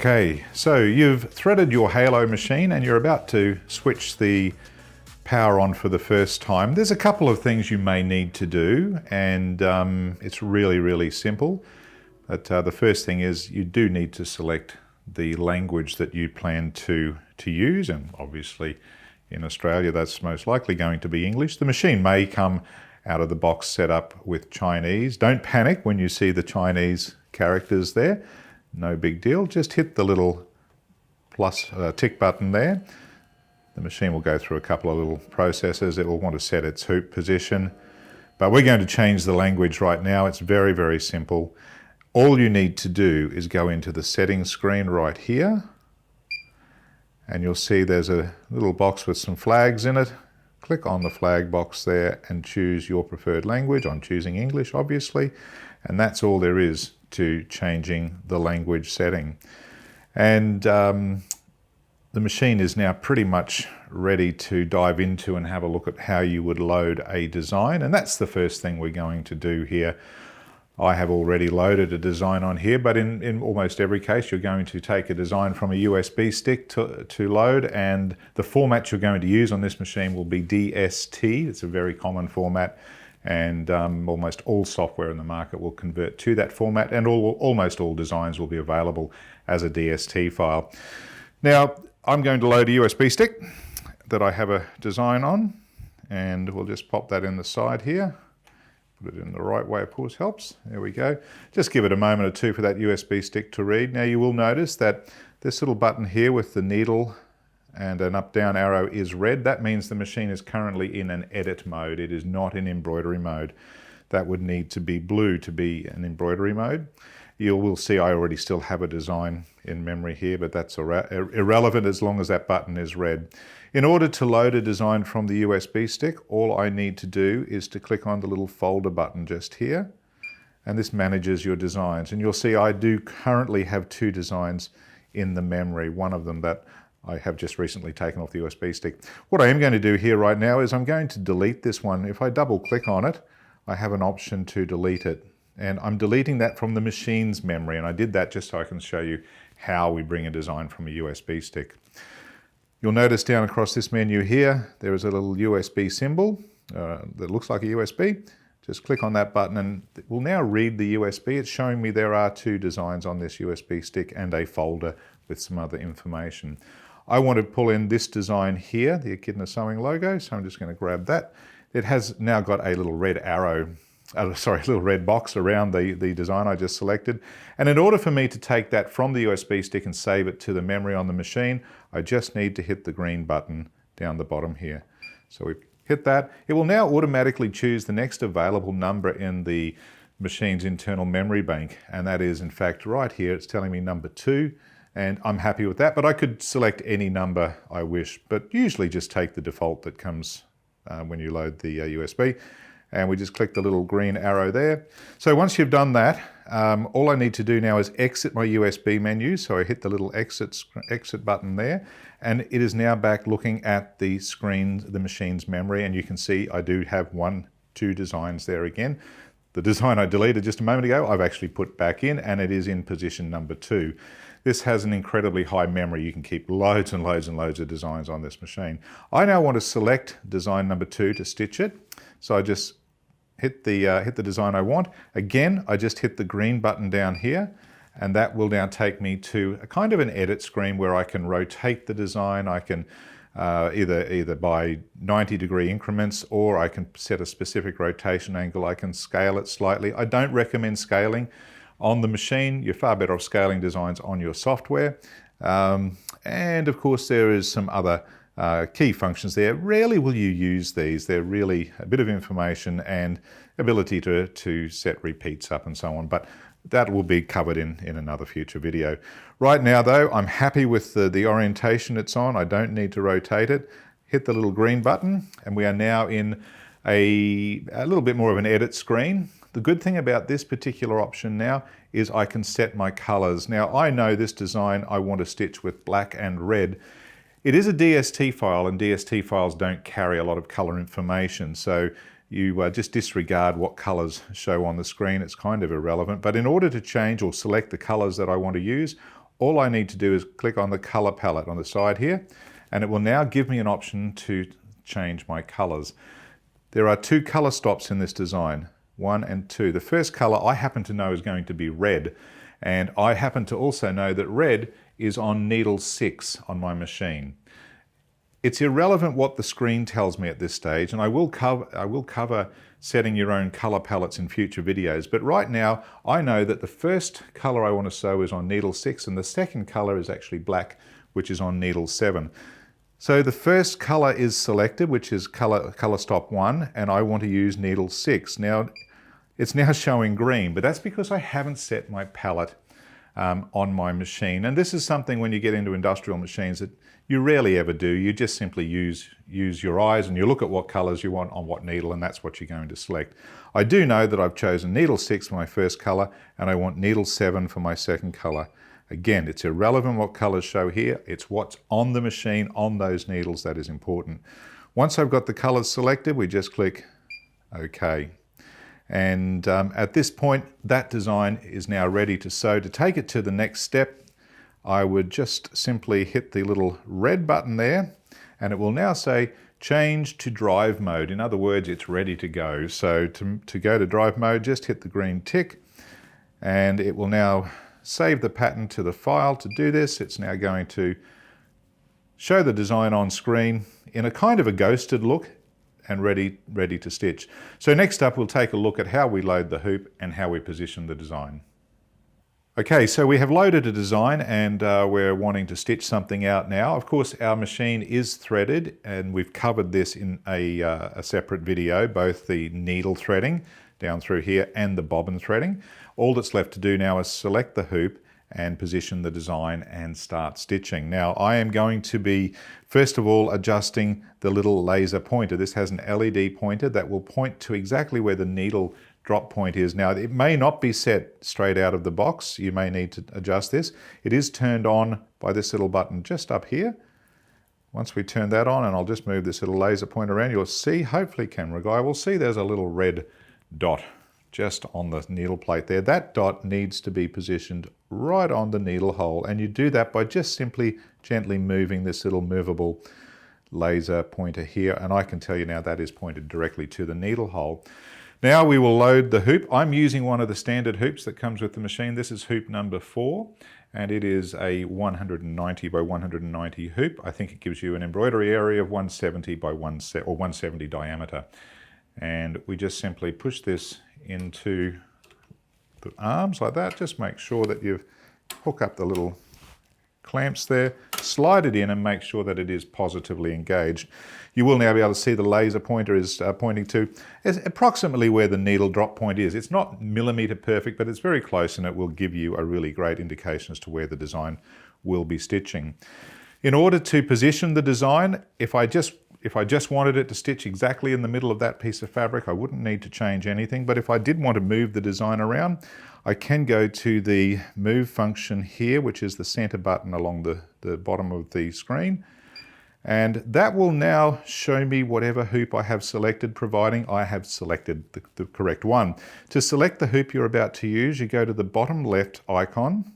Okay, so you've threaded your Halo machine and you're about to switch the power on for the first time. There's a couple of things you may need to do, and it's really simple. But the first thing is you do need to select the language that you plan to use, and obviously in Australia that's most likely going to be English. The machine may come out of the box set up with Chinese. Don't panic when you see the Chinese characters there. No big deal, just hit the little plus tick button there. The machine will go through a couple of little processes. It will want to set its hoop position, but we're going to change the language right now. It's very simple. All you need to do is go into the settings screen right here, and you'll see there's a little box with some flags in it. Click on the flag box there and choose your preferred language. I'm choosing English, obviously, and that's all there is to changing the language setting. And the machine is now pretty much ready to dive into and have a look at how you would load a design, and that's the first thing we're going to do here. I have already loaded a design on here, but in almost every case you're going to take a design from a USB stick to load, and the format you're going to use on this machine will be DST. It's a very common format, and almost all software in the market will convert to that format, and almost all designs will be available as a DST file. Now, I'm going to load a USB stick that I have a design on, and we'll just pop that in the side here. Put it in the right way, of course, helps. There we go. Just give it a moment or two for that USB stick to read. Now you will notice that this little button here with the needle and an up-down arrow is red. That means the machine is currently in an edit mode. It is not in embroidery mode. That would need to be blue to be an embroidery mode. You will see I already still have a design in memory here, but that's irrelevant as long as that button is red. In order to load a design from the USB stick, all I need to do is to click on the little folder button just here, and this manages your designs. And you'll see I do currently have two designs in the memory, one of them that I have just recently taken off the USB stick. What I am going to do here right now is I'm going to delete this one. If I double click on it, I have an option to delete it. And I'm deleting that from the machine's memory, and I did that just so I can show you how we bring a design from a USB stick. You'll notice down across this menu here, there is a little USB symbol that looks like a USB. Just click on that button and it will now read the USB. It's showing me there are two designs on this USB stick and a folder with some other information. I want to pull in this design here, the Echidna sewing logo, so I'm just going to grab that. It has now got a little red arrow, a little red box around the design I just selected. And in order for me to take that from the USB stick and save it to the memory on the machine, I just need to hit the green button down the bottom here. So we hit that. It will now automatically choose the next available number in the machine's internal memory bank. And that is, in fact, right here. It's telling me number 2. And I'm happy with that, but I could select any number I wish, but usually just take the default that comes when you load the USB. And we just click the little green arrow there. So once you've done that, all I need to do now is exit my USB menu. So I hit the little exit button there, and it is now back looking at the screen, the machine's memory, and you can see I do have two designs there again. The design I deleted just a moment ago, I've actually put back in, and it is in position number 2. This has an incredibly high memory. You can keep loads and loads of designs on this machine. I now want to select design number 2 to stitch it. So I just hit the design I want. Again, I just hit the green button down here, and that will now take me to a kind of an edit screen where I can rotate the design. I can either by 90-degree increments, or I can set a specific rotation angle. I can scale it slightly. I don't recommend scaling on the machine. You're far better off scaling designs on your software. And of course there is some other key functions there. Rarely will you use these. They're really a bit of information and ability to set repeats up and so on, but that will be covered in another future video. Right now though, I'm happy with the orientation it's on. I don't need to rotate it. Hit the little green button, and we are now in a little bit more of an edit screen. The good thing about this particular option now is I can set my colors. Now I know this design I want to stitch with black and red. It is a DST file, and DST files don't carry a lot of color information, so you just disregard what colors show on the screen. It's kind of irrelevant, but in order to change or select the colors that I want to use, all I need to do is click on the color palette on the side here, and it will now give me an option to change my colors. There are 2 color stops in this design, 1 and 2. The first color I happen to know is going to be red, and I happen to also know that red is on needle 6 on my machine. It's irrelevant what the screen tells me at this stage, and I will cover setting your own color palettes in future videos, but right now I know that the first color I want to sew is on needle 6 and the second color is actually black, which is on needle 7. So the first color is selected, which is color stop 1, and I want to use needle 6. Now it's now showing green, but that's because I haven't set my palette on my machine. And this is something when you get into industrial machines that you rarely ever do. You just simply use your eyes and you look at what colors you want on what needle, and that's what you're going to select. I do know that I've chosen needle 6 for my first color and I want needle 7 for my second color. Again, it's irrelevant what colors show here. It's what's on the machine on those needles that is important. Once I've got the colors selected, we just click OK. And at this point, that design is now ready to sew. To take it to the next step, I would just simply hit the little red button there, and it will now say change to drive mode. In other words, it's ready to go. So to go to drive mode, just hit the green tick, and it will now save the pattern to the file. To do this, it's now going to show the design on screen in a kind of a ghosted look, and ready to stitch. So next up, we'll take a look at how we load the hoop and how we position the design. Okay, so we have loaded a design and we're wanting to stitch something out now. Of course, our machine is threaded, and we've covered this in a separate video, both the needle threading down through here and the bobbin threading. All that's left to do now is select the hoop and position the design and start stitching. Now I am going to be first of all adjusting the little laser pointer. This has an LED pointer that will point to exactly where the needle drop point is. Now it may not be set straight out of the box. You may need to adjust this. It is turned on by this little button just up here. Once we turn that on, and I'll just move this little laser pointer around, you'll see, hopefully camera guy will see, there's a little red dot just on the needle plate there. That dot needs to be positioned right on the needle hole, and you do that by just simply gently moving this little movable laser pointer here, and I can tell you now that is pointed directly to the needle hole. Now we will load the hoop. I'm using one of the standard hoops that comes with the machine. This is hoop number 4, and it is a 190 by 190 hoop. I think it gives you an embroidery area of 170 by 170 diameter. And we just simply push this into the arms like that. Just make sure that you hook up the little clamps there, slide it in and make sure that it is positively engaged. You will now be able to see the laser pointer is pointing to approximately where the needle drop point is. It's not millimeter perfect, but it's very close, and it will give you a really great indication as to where the design will be stitching. In order to position the design, if I just wanted it to stitch exactly in the middle of that piece of fabric, I wouldn't need to change anything. But if I did want to move the design around, I can go to the move function here, which is the center button along the bottom of the screen. And that will now show me whatever hoop I have selected, providing I have selected the correct one. To select the hoop you're about to use, you go to the bottom left icon.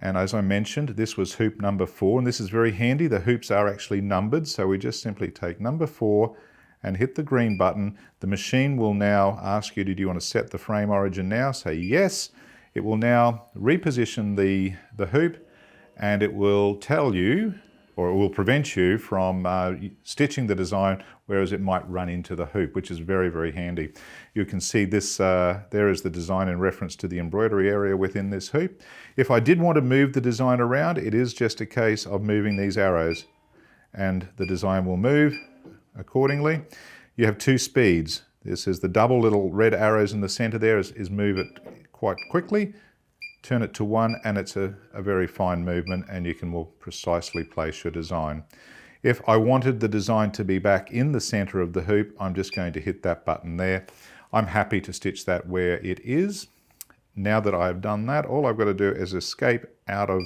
And as I mentioned, this was hoop number 4, and this is very handy. The hoops are actually numbered, so we just simply take number 4 and hit the green button. The machine will now ask you, do you want to set the frame origin now? Say yes. It will now reposition the hoop, and it will tell you, or it will prevent you from stitching the design, whereas it might run into the hoop, which is very, very handy. You can see this, there is the design in reference to the embroidery area within this hoop. If I did want to move the design around, it is just a case of moving these arrows, and the design will move accordingly. You have 2 speeds. This is the double little red arrows in the center there is move it quite quickly. Turn it to 1, and it's a very fine movement, and you can more precisely place your design. If I wanted the design to be back in the center of the hoop, I'm just going to hit that button there. I'm happy to stitch that where it is. Now that I've done that, all I've got to do is escape out of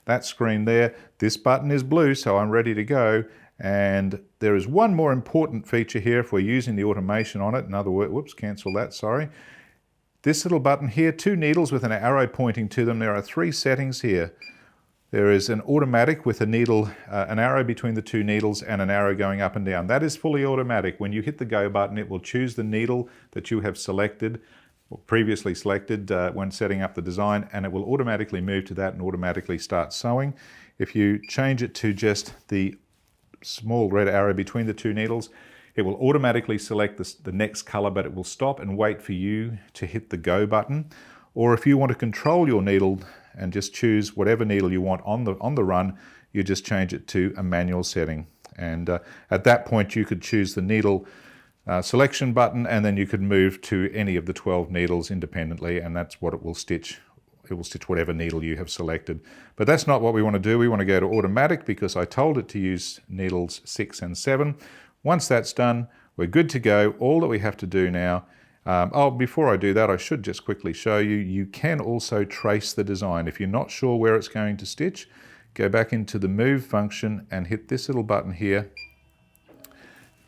that screen there. This button is blue, so I'm ready to go. And there is one more important feature here if we're using the automation on it. In other words, whoops, cancel that, sorry. this little button here, 2 needles with an arrow pointing to them. There are 3 settings here. There is an automatic with a needle, an arrow between the 2 needles and an arrow going up and down. That is fully automatic. When you hit the go button, it will choose the needle that you have selected, or previously selected when setting up the design, and it will automatically move to that and automatically start sewing. If you change it to just the small red arrow between the 2 needles, it will automatically select the next color, but it will stop and wait for you to hit the go button. Or if you want to control your needle and just choose whatever needle you want on the run, you just change it to a manual setting. And at that point you could choose the needle selection button, and then you could move to any of the 12 needles independently, and that's what it will stitch. It will stitch whatever needle you have selected. But that's not what we want to do. We want to go to automatic because I told it to use needles 6 and 7. Once that's done, we're good to go. All that we have to do now, before I do that, I should just quickly show you, you can also trace the design. If you're not sure where it's going to stitch, go back into the move function and hit this little button here,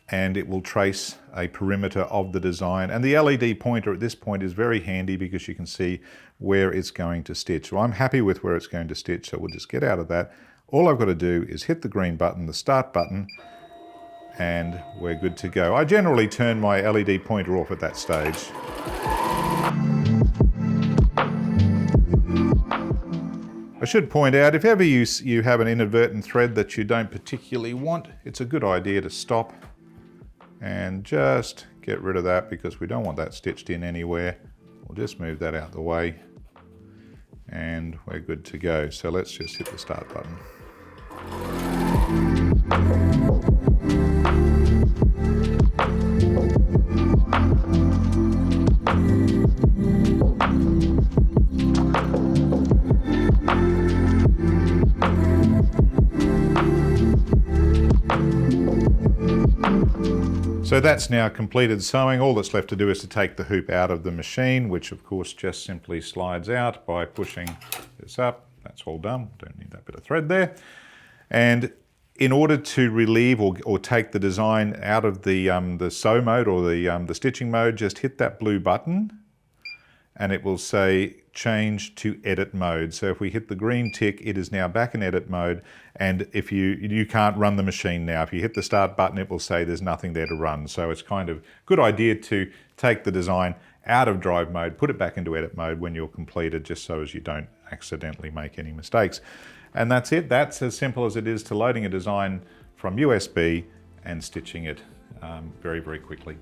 and it will trace a perimeter of the design. And the LED pointer at this point is very handy because you can see where it's going to stitch. Well, I'm happy with where it's going to stitch, so we'll just get out of that. All I've got to do is hit the green button, the start button, and we're good to go. I generally turn my LED pointer off at that stage. I should point out, if ever you have an inadvertent thread that you don't particularly want, it's a good idea to stop and just get rid of that because we don't want that stitched in anywhere. We'll just move that out the way and we're good to go. So let's just hit the start button. So that's now completed sewing. All that's left to do is to take the hoop out of the machine, which of course just simply slides out by pushing this up. That's all done. Don't need that bit of thread there. And in order to relieve or take the design out of the sew mode or the stitching mode, just hit that blue button and it will say change to edit mode. So if we hit the green tick, it is now back in edit mode, and if you can't run the machine now. If you hit the start button, it will say there's nothing there to run. So it's kind of a good idea to take the design out of drive mode, put it back into edit mode when you're completed, just so as you don't accidentally make any mistakes. And that's it. That's as simple as it is to loading a design from USB and stitching it very, very quickly.